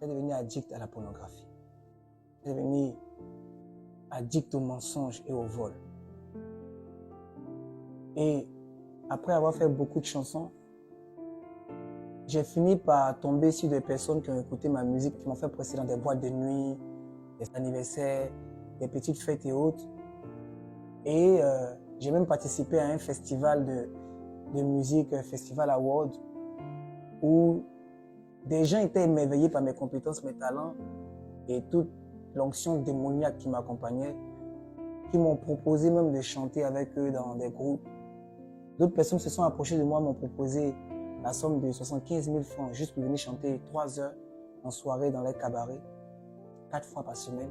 j'étais devenu addict à la pornographie. J'étais devenu addict au mensonge et au vol. Et après avoir fait beaucoup de chansons, j'ai fini par tomber sur des personnes qui ont écouté ma musique, qui m'ont fait passer dans des boîtes de nuit, des anniversaires, des petites fêtes et autres. Et j'ai même participé à un festival de musique, Festival Award, où des gens étaient émerveillés par mes compétences, mes talents et toute l'onction démoniaque qui m'accompagnait, qui m'ont proposé même de chanter avec eux dans des groupes. D'autres personnes se sont approchées de moi, m'ont proposé la somme de 75 000 francs juste pour venir chanter 3 heures en soirée dans les cabarets, 4 fois par semaine.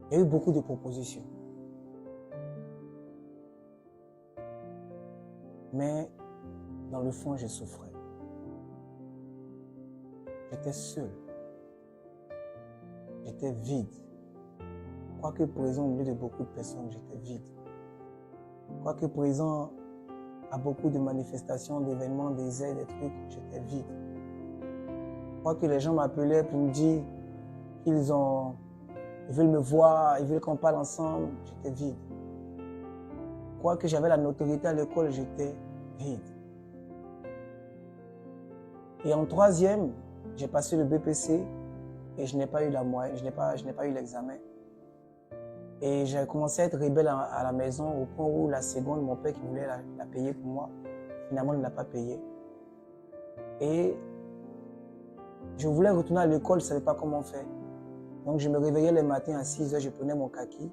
Il y a eu beaucoup de propositions. Mais dans le fond, je souffrais. J'étais seul. J'étais vide. Quoique présent au milieu de beaucoup de personnes, j'étais vide. Quoique présent à beaucoup de manifestations, d'événements, des aides, des trucs, j'étais vide. Quoique les gens m'appelaient pour me dire qu'ils veulent me voir, ils veulent qu'on parle ensemble, j'étais vide. Quoique j'avais la notoriété à l'école, j'étais vide. Et en troisième, j'ai passé le BPC et je n'ai pas eu la moyenne, je n'ai pas eu l'examen. Et j'ai commencé à être rebelle à la maison au point où la seconde, mon père qui voulait la payer pour moi, finalement ne l'a pas payée. Et je voulais retourner à l'école, je ne savais pas comment faire. Donc je me réveillais les matins à 6 heures, je prenais mon kaki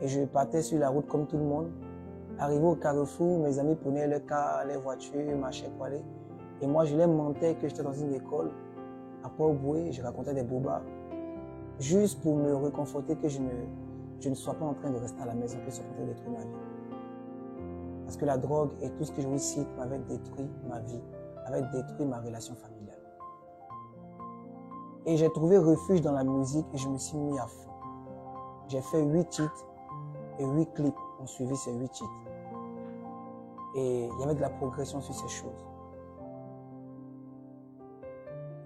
et je partais sur la route comme tout le monde. Arrivé au carrefour, mes amis prenaient le car, les voitures, marchaient pour aller. Et moi, je les mentais que j'étais dans une école. À Port-Boué, je racontais des bobards. Juste pour me réconforter que je ne sois pas en train de rester à la maison, que je sois en train de détruire ma vie. Parce que la drogue et tout ce que je vous cite m'avait détruit ma vie, avait détruit ma relation familiale. Et j'ai trouvé refuge dans la musique et je me suis mis à fond. J'ai fait 8 titres et 8 clips ont suivi ces 8 titres. Et il y avait de la progression sur ces choses.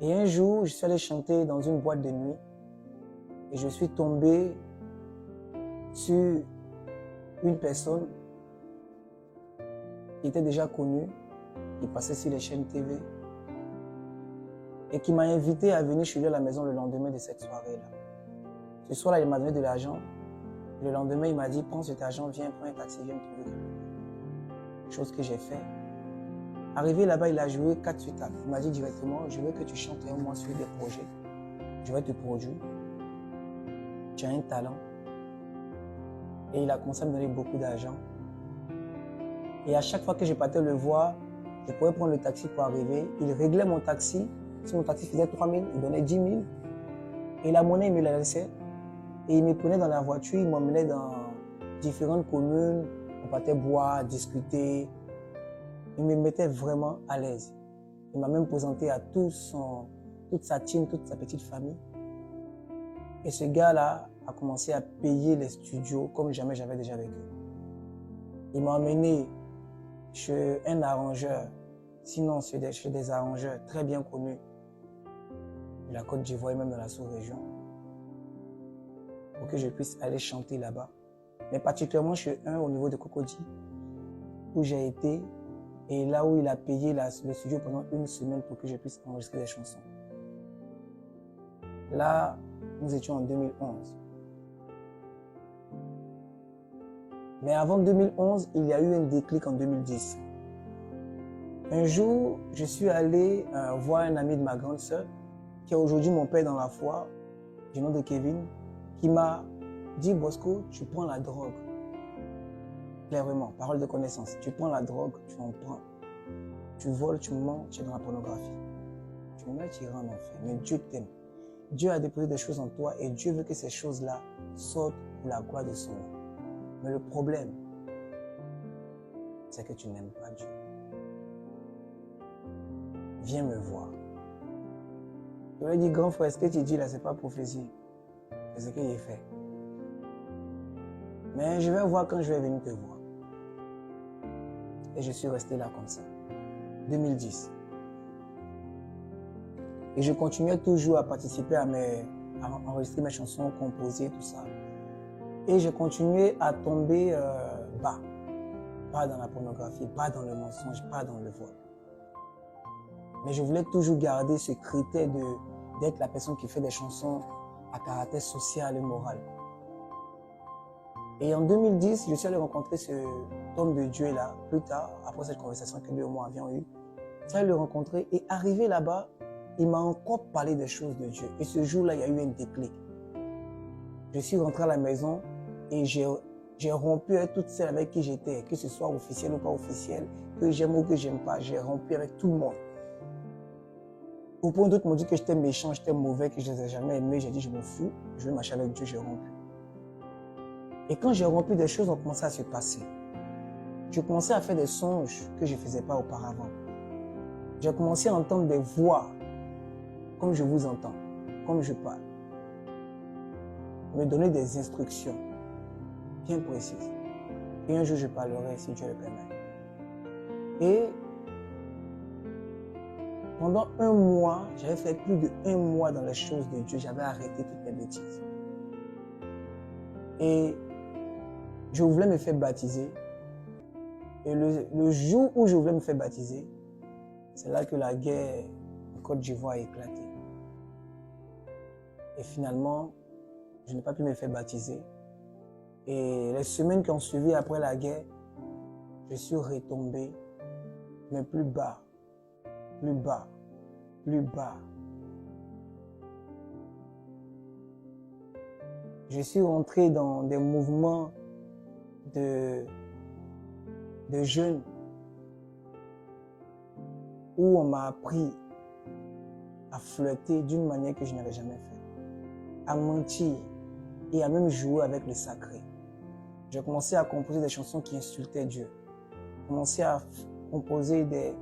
Et un jour, je suis allé chanter dans une boîte de nuit et je suis tombé sur une personne qui était déjà connue, qui passait sur les chaînes TV et qui m'a invité à venir chez lui à la maison le lendemain de cette soirée-là. Ce soir-là, il m'a donné de l'argent. Le lendemain, il m'a dit, prends cet argent, viens, prends un taxi, viens me trouver quelque part. Chose que j'ai fait. Arrivé là-bas, il a joué 4 suites. Il m'a dit directement, je veux que tu chantes un mois sur des projets. Je vais te produire. Tu as un talent. Et il a commencé à me donner beaucoup d'argent. Et à chaque fois que je partais le voir, je pouvais prendre le taxi pour arriver. Il réglait mon taxi. Si mon taxi faisait 3 000, il donnait 10 000. Et la monnaie, il me la laissait. Et il me prenait dans la voiture, il m'emmenait dans différentes communes. On partait boire, discuter. Il me mettait vraiment à l'aise. Il m'a même présenté à toute sa team, toute sa petite famille. Et ce gars-là a commencé à payer les studios comme jamais j'avais déjà vécu. Il m'a emmené chez un arrangeur, sinon chez des arrangeurs très bien connus de la Côte d'Ivoire et même dans la sous-région, pour que je puisse aller chanter là-bas. Mais particulièrement chez un au niveau de Cocody, où j'ai été, et là où il a payé le studio pendant 1 semaine pour que je puisse enregistrer des chansons. Là, nous étions en 2011. Mais avant 2011, il y a eu un déclic en 2010. Un jour, je suis allé voir un ami de ma grande sœur, qui est aujourd'hui mon père dans la foi, du nom de Kevin, qui m'a dit, Bosco, tu prends la drogue. Clairement, parole de connaissance. Tu prends la drogue, tu en prends. Tu voles, tu mens, tu es dans la pornographie. Tu mets, tu iras en enfer. Mais Dieu t'aime. Dieu a déposé des choses en toi et Dieu veut que ces choses-là sortent pour la gloire de son nom. Mais le problème, c'est que tu n'aimes pas Dieu. Viens me voir. Je lui ai dit, grand frère, ce que tu dis là, c'est pas prophétie. C'est ce qu'il fait. Mais je vais voir quand je vais venir te voir. Et je suis resté là comme ça. 2010. Et je continuais toujours à participer à enregistrer mes chansons, composer, tout ça. Et je continuais à tomber bas. Pas dans la pornographie, pas dans le mensonge, pas dans le vol. Mais je voulais toujours garder ce critère d'être la personne qui fait des chansons à caractère social et moral. Et en 2010, je suis allé rencontrer ce homme de Dieu là, plus tard, après cette conversation que lui et moi avions eue. Je suis allé le rencontrer et arrivé là-bas, il m'a encore parlé des choses de Dieu. Et ce jour-là, il y a eu un déclic. Je suis rentré à la maison et j'ai rompu avec toutes celles avec qui j'étais, que ce soit officiel ou pas officiel, que j'aime ou que j'aime pas. J'ai rompu avec tout le monde. Au point d'autres m'ont dit que j'étais méchant, j'étais mauvais, que je ne les ai jamais aimés. J'ai dit, je m'en fous, je vais marcher avec Dieu, j'ai rompu. Et quand j'ai rompu, des choses ont commencé à se passer. Je commençais à faire des songes que je ne faisais pas auparavant. J'ai commencé à entendre des voix, comme je vous entends, comme je parle. Me donner des instructions bien précises. Et un jour, je parlerai si Dieu le permet. Et pendant un mois, j'avais fait plus de 1 mois dans les choses de Dieu. J'avais arrêté toutes mes bêtises. Et je voulais me faire baptiser. Et le jour où je voulais me faire baptiser, c'est là que la guerre en Côte d'Ivoire a éclaté. Et finalement, je n'ai pas pu me faire baptiser. Et les semaines qui ont suivi après la guerre, je suis retombé, mais plus bas, plus bas, plus bas. Je suis rentré dans des mouvements de jeunes où on m'a appris à flirter d'une manière que je n'avais jamais fait, à mentir et à même jouer avec le sacré. J'ai commencé à composer des chansons qui insultaient Dieu. J'ai commencé à composer des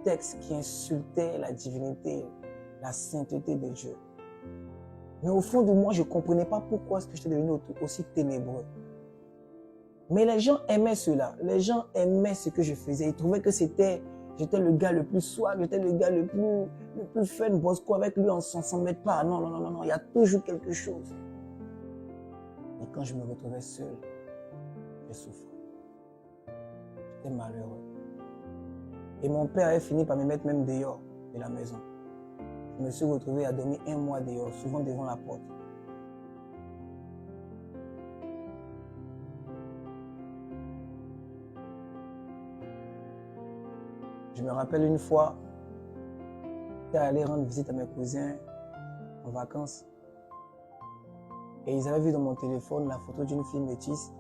textes qui insultaient la divinité, la sainteté de Dieu. Mais au fond de moi, je ne comprenais pas pourquoi est-ce que j'étais devenu aussi ténébreux. Mais les gens aimaient cela. Les gens aimaient ce que je faisais. Ils trouvaient que j'étais le gars le plus suave, j'étais le gars le plus fun, Bosco, avec lui, on ne s'en met pas. Non, non, non, non, non, il y a toujours quelque chose. Et quand je me retrouvais seul, je souffrais. J'étais malheureux. Et mon père avait fini par me mettre même dehors de la maison. Je me suis retrouvé à dormir 1 mois dehors, souvent devant la porte. Je me rappelle une fois, j'étais allé rendre visite à mes cousins en vacances. Et ils avaient vu dans mon téléphone la photo d'une fille métisse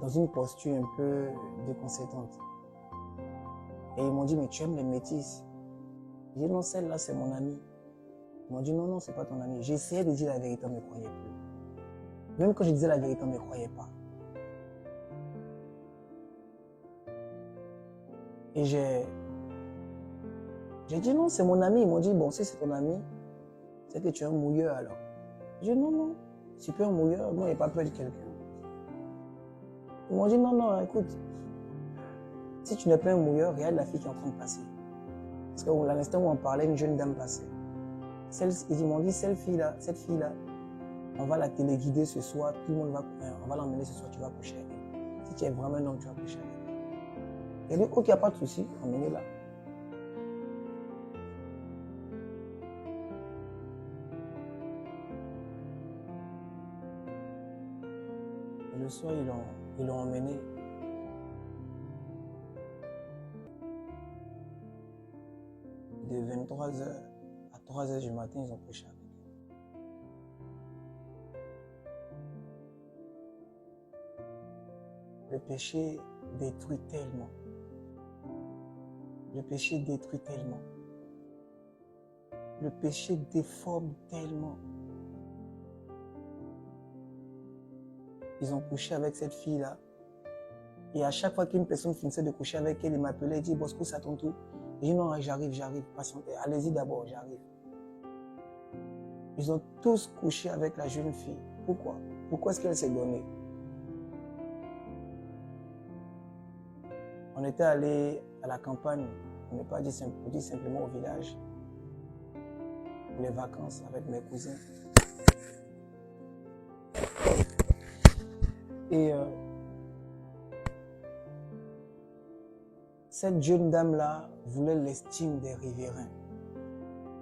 dans une posture un peu déconcertante. Et ils m'ont dit, mais tu aimes les métisses? J'ai dit, non, celle-là, c'est mon amie. Ils m'ont dit, non, non, c'est pas ton amie. J'essayais de dire la vérité, on ne me croyait plus. Même quand je disais la vérité, on ne me croyait pas. Et j'ai dit, non, c'est mon ami. Ils m'ont dit, bon, si c'est ton ami, c'est que tu es un mouilleur alors. J'ai dit, non, non, si tu es un mouilleur, moi, il n'y a pas peur de quelqu'un. Ils m'ont dit, non, non, écoute, si tu n'es pas un mouilleur, regarde la fille qui est en train de passer. Parce qu'à l'instant où on parlait, une jeune dame passait. Ils m'ont dit, cette fille-là, on va la téléguider ce soir, tout le monde va, on va l'emmener ce soir, tu vas coucher avec elle. Si tu es vraiment un homme, tu vas coucher avec elle. Elle dit, ok, il n'y a pas de souci, emmenez-la. Et le soir, ils l'ont emmené. De 23h à 3h du matin, ils ont couché avec elle. Le péché détruit tellement. Le péché détruit tellement. Le péché déforme tellement. Ils ont couché avec cette fille-là. Et à chaque fois qu'une personne finissait de coucher avec elle, il m'appelait et dit, Bosco, c'est à ton tour. Je dis, non, j'arrive, patientez. Allez-y d'abord, j'arrive. Ils ont tous couché avec la jeune fille. Pourquoi? Pourquoi est-ce qu'elle s'est donnée? On était allé à la campagne, on n'est pas dit simplement au village, pour les vacances avec mes cousins. Et cette jeune dame-là voulait l'estime des riverains.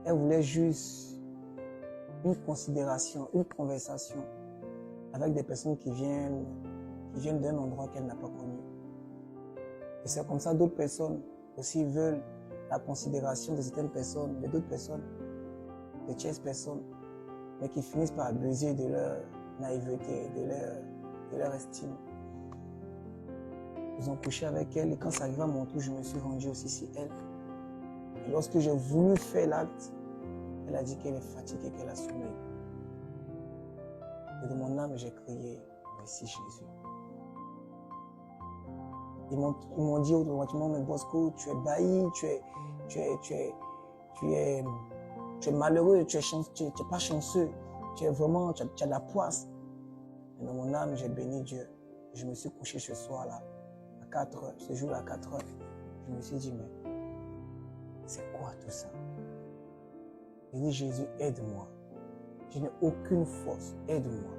Elle voulait juste une considération, une conversation avec des personnes qui viennent d'un endroit qu'elle n'a pas connu. Et c'est comme ça d'autres personnes aussi veulent la considération de certaines personnes, de d'autres personnes, de tierces personnes, mais qui finissent par abuser de leur naïveté, de leur estime. Ils ont couché avec elle et quand ça arrive à mon tour, je me suis rendu aussi sur elle. Et lorsque j'ai voulu faire l'acte, elle a dit qu'elle est fatiguée, qu'elle a sommeil. Et de mon âme, j'ai crié, merci Jésus. Ils m'ont dit automatiquement, mais Bosco, tu es bailli, tu es malheureux, tu es pas chanceux, tu as de la poisse. Et dans mon âme, j'ai béni Dieu. Je me suis couché ce soir-là, à 4 heures, ce jour-là à 4 heures. Je me suis dit, mais c'est quoi tout ça? J'ai dit, Jésus, aide-moi. Je n'ai aucune force, aide-moi.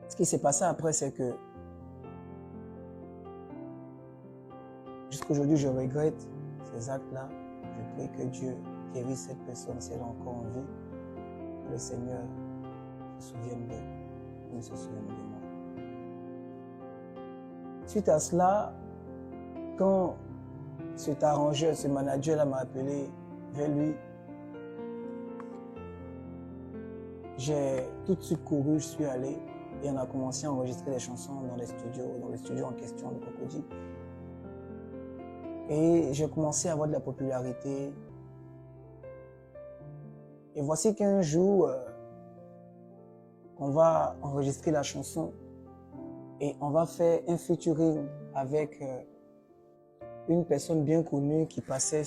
Ce qui s'est passé après, c'est que jusqu'aujourd'hui, je regrette ces actes-là. Je prie que Dieu guérisse cette personne si elle est encore en vie. Que le Seigneur se souvienne d'elle, qu'il se souvienne de moi. Suite à cela, quand cet arrangeur, ce manager-là m'a appelé vers lui, j'ai tout de suite couru, je suis allé et on a commencé à enregistrer des chansons dans le studio en question de Cocody. Et j'ai commencé à avoir de la popularité. Et voici qu'un jour, on va enregistrer la chanson et on va faire un featuring avec une personne bien connue qui passait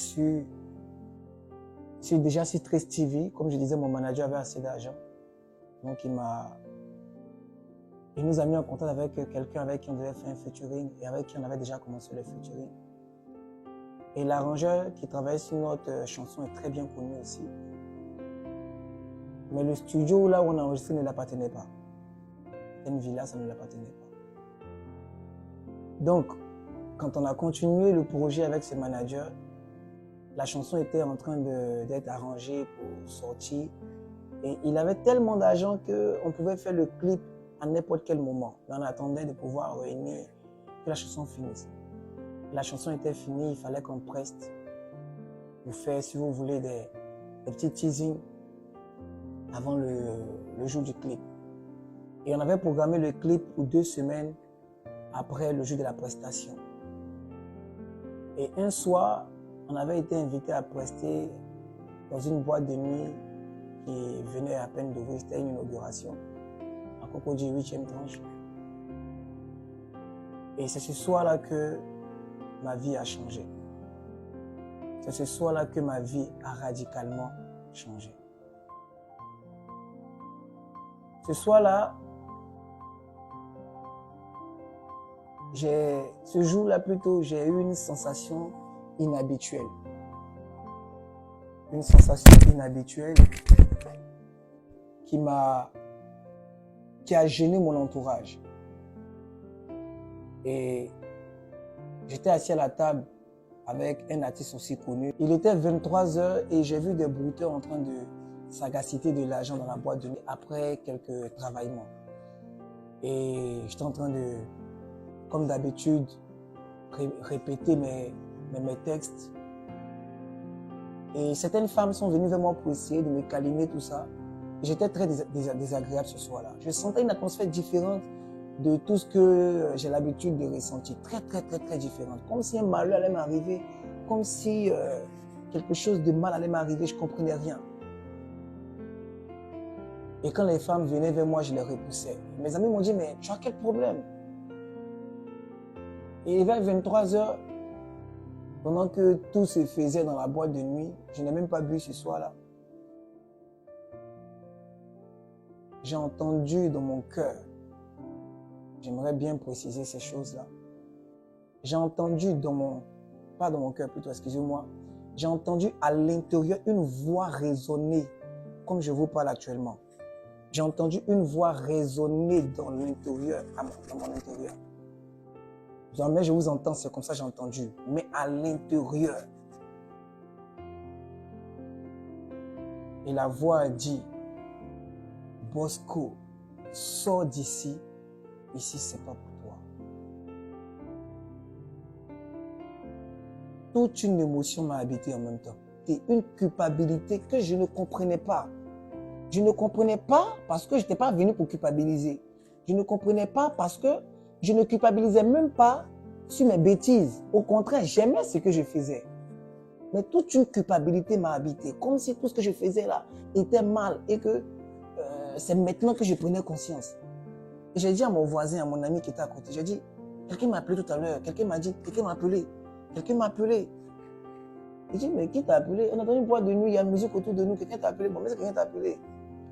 déjà sur Trace TV. Comme je disais, mon manager avait assez d'argent. Donc il nous a mis en contact avec quelqu'un avec qui on devait faire un featuring et avec qui on avait déjà commencé le featuring. Et l'arrangeur qui travaillait sur notre chanson est très bien connu aussi. Mais le studio là où on a enregistré ne l'appartenait pas. C'était une villa, ça ne l'appartenait pas. Donc, quand on a continué le projet avec ce manager, la chanson était en train d'être arrangée pour sortir. Et il avait tellement d'argent qu'on pouvait faire le clip à n'importe quel moment. Mais on attendait de pouvoir réunir, que la chanson finisse. La chanson était finie, il fallait qu'on preste pour faire, si vous voulez, des petits teasings avant le jour du clip. Et on avait programmé le clip pour 2 semaines après le jour de la prestation. Et un soir, on avait été invité à prester dans une boîte de nuit qui venait à peine d'ouvrir, c'était une inauguration, à Cocody 8e tranche. Et c'est ce soir-là que ma vie a changé. C'est ce soir-là que ma vie a radicalement changé. Ce soir-là, ce jour-là plutôt, j'ai eu une sensation inhabituelle. Une sensation inhabituelle qui a gêné mon entourage. Et j'étais assis à la table avec un artiste aussi connu. Il était 23 heures et j'ai vu des brouteurs en train de s'agaciter de l'argent dans la boîte de nuit après quelques travaillements. Et j'étais en train de, comme d'habitude, répéter mes textes. Et certaines femmes sont venues vers moi pour essayer de me câliner, tout ça. J'étais très désagréable ce soir-là. Je sentais une atmosphère différente de tout ce que j'ai l'habitude de ressentir. Très différente. Comme si un malheur allait m'arriver, comme si quelque chose de mal allait m'arriver, je ne comprenais rien. Et quand les femmes venaient vers moi, je les repoussais. Mes amis m'ont dit, mais tu as quel problème? Et vers 23 heures, pendant que tout se faisait dans la boîte de nuit, je n'ai même pas bu ce soir-là. J'ai entendu dans mon cœur J'aimerais bien préciser ces choses-là. J'ai entendu pas dans mon cœur plutôt, excusez-moi, j'ai entendu à l'intérieur une voix résonner, comme je vous parle actuellement. J'ai entendu une voix résonner dans l'intérieur, dans mon intérieur. Jamais je vous entends, c'est comme ça que j'ai entendu, mais à l'intérieur. Et la voix a dit, Bosco, sors d'ici, ici c'est pas pour toi. Toute une émotion m'a habité en même temps. Et une culpabilité que je ne comprenais pas. Je ne comprenais pas parce que je n'étais pas venu pour culpabiliser. Je ne comprenais pas parce que je ne culpabilisais même pas sur mes bêtises. Au contraire, j'aimais ce que je faisais. Mais toute une culpabilité m'a habité. Comme si tout ce que je faisais là était mal et que c'est maintenant que je prenais conscience. Et j'ai dit à mon voisin, à mon ami qui était à côté, j'ai dit, quelqu'un m'a appelé tout à l'heure. Quelqu'un m'a dit, quelqu'un m'a appelé. Quelqu'un m'a appelé. Il dit, mais qui t'a appelé? On a entendu une voix de nuit, il y a une musique autour de nous. Quelqu'un t'a appelé. Bon, mais c'est quelqu'un t'a appelé.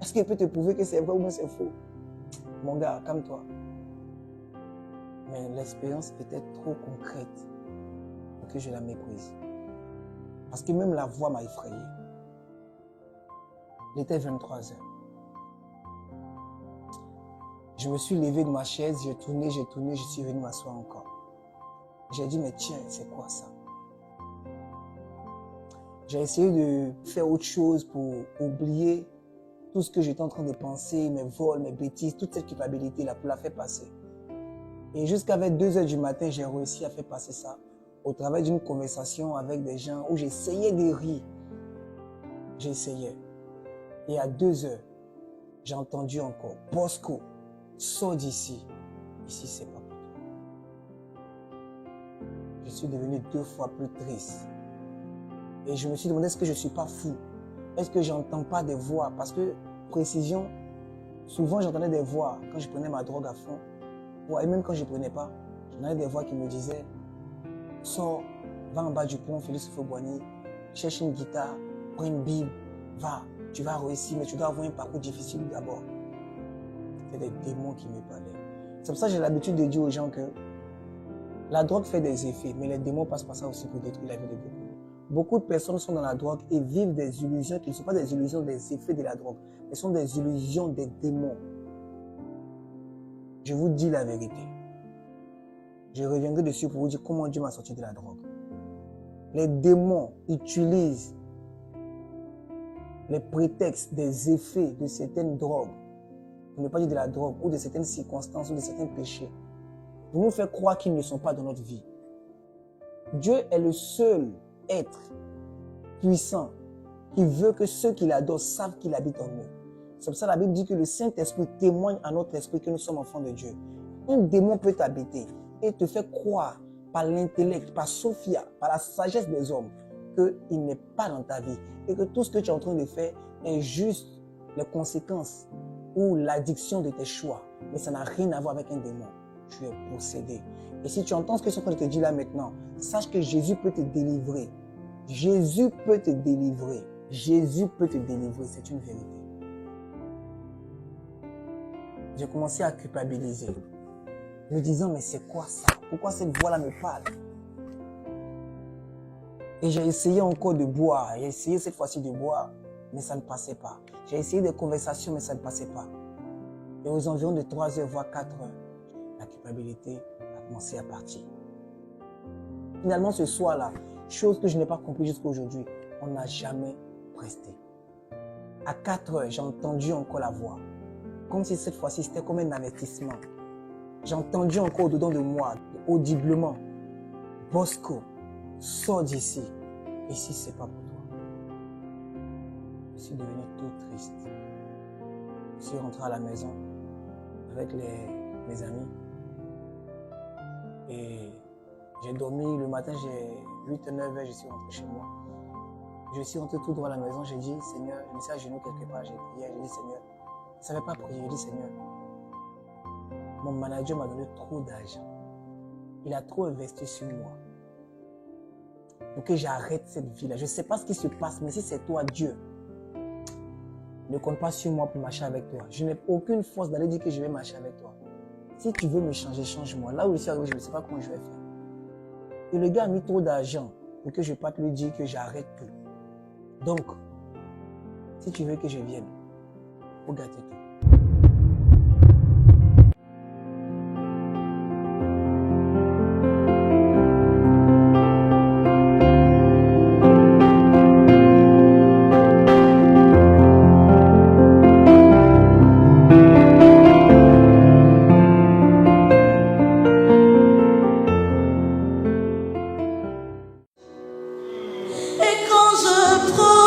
Est-ce qu'il peut te prouver que c'est vrai ou bien c'est faux? Mon gars, calme-toi. Mais l'expérience était trop concrète pour que je la méprise. Parce que même la voix m'a effrayé. Il était 23h. Je me suis levé de ma chaise, j'ai tourné, je suis venu m'asseoir encore. J'ai dit, mais tiens, c'est quoi ça? J'ai essayé de faire autre chose pour oublier tout ce que j'étais en train de penser, mes vols, mes bêtises, toute cette culpabilité-là, pour la faire passer. Et jusqu'à 2h du matin, j'ai réussi à faire passer ça au travers d'une conversation avec des gens où j'essayais de rire. J'essayais. Et à 2h, j'ai entendu encore, Bosco, sors d'ici. Ici, c'est pas pour toi. Je suis devenu 2 fois plus triste. Et je me suis demandé, est-ce que je ne suis pas fou? Est-ce que j'entends pas des voix? Parce que, précision, souvent j'entendais des voix quand je prenais ma drogue à fond. Et même quand je ne prenais pas, j'entendais des voix qui me disaient, sors, va en bas du pont, Félix Houphouët-Boigny, cherche une guitare, prends une Bible, va, tu vas réussir, mais tu dois avoir un parcours difficile d'abord. C'est des démons qui me parlaient. C'est pour ça que j'ai l'habitude de dire aux gens que la drogue fait des effets, mais les démons passent par ça aussi pour détruire la vie de beaucoup. Beaucoup de personnes sont dans la drogue et vivent des illusions qui ne sont pas des illusions des effets de la drogue, mais sont des illusions des démons. Je vous dis la vérité. Je reviendrai dessus pour vous dire comment Dieu m'a sorti de la drogue. Les démons utilisent les prétextes des effets de certaines drogues, pour ne pas dire de la drogue, ou de certaines circonstances, ou de certains péchés, pour nous faire croire qu'ils ne sont pas dans notre vie. Dieu est le seul être puissant qui veut que ceux qui l'adorent savent qu'il habite en eux. C'est pour ça que la Bible dit que le Saint-Esprit témoigne à notre esprit que nous sommes enfants de Dieu. Un démon peut t'habiter et te faire croire par l'intellect, par Sophia, par la sagesse des hommes, qu'il n'est pas dans ta vie et que tout ce que tu es en train de faire est juste les conséquences ou l'addiction de tes choix. Mais ça n'a rien à voir avec un démon. Tu es possédé. Et si tu entends ce que je suis en train de te dire là maintenant, sache que Jésus peut te délivrer. Jésus peut te délivrer. Jésus peut te délivrer, c'est une vérité. J'ai commencé à culpabiliser, me disant, mais c'est quoi ça? Pourquoi cette voix-là me parle? Et j'ai essayé encore de boire, j'ai essayé cette fois-ci de boire, mais ça ne passait pas. J'ai essayé des conversations, mais ça ne passait pas. Et aux environs de 3h, voire 4h, la culpabilité a commencé à partir. Finalement, ce soir-là, chose que je n'ai pas compris jusqu'à aujourd'hui, on n'a jamais resté. À 4h, j'ai entendu encore la voix. Comme si cette fois-ci, c'était comme un avertissement. J'ai entendu encore au-dedans de moi, audiblement, Bosco, sors d'ici. Ici, c'est pas pour toi. Je suis devenu tout triste. Je suis rentré à la maison avec mes amis. Et j'ai dormi le matin, j'ai 8-9 heures, je suis rentré chez moi. Je suis rentré tout droit à la maison, j'ai dit, Seigneur, je me suis à genoux quelque part, j'ai prié, j'ai dit, Seigneur, je ne savais pas prier, j'ai dit, Seigneur, mon manager m'a donné trop d'argent. Il a trop investi sur moi. Pour que j'arrête cette vie-là. Je ne sais pas ce qui se passe, mais si c'est toi, Dieu, ne compte pas sur moi pour marcher avec toi. Je n'ai aucune force d'aller dire que je vais marcher avec toi. Si tu veux me changer, change-moi. Là où je suis arrivé, je ne sais pas comment je vais faire. Et le gars a mis trop d'argent pour que je parte lui dire que j'arrête tout. Donc, si tu veux que je vienne, il faut gâter tout. Et quand je prends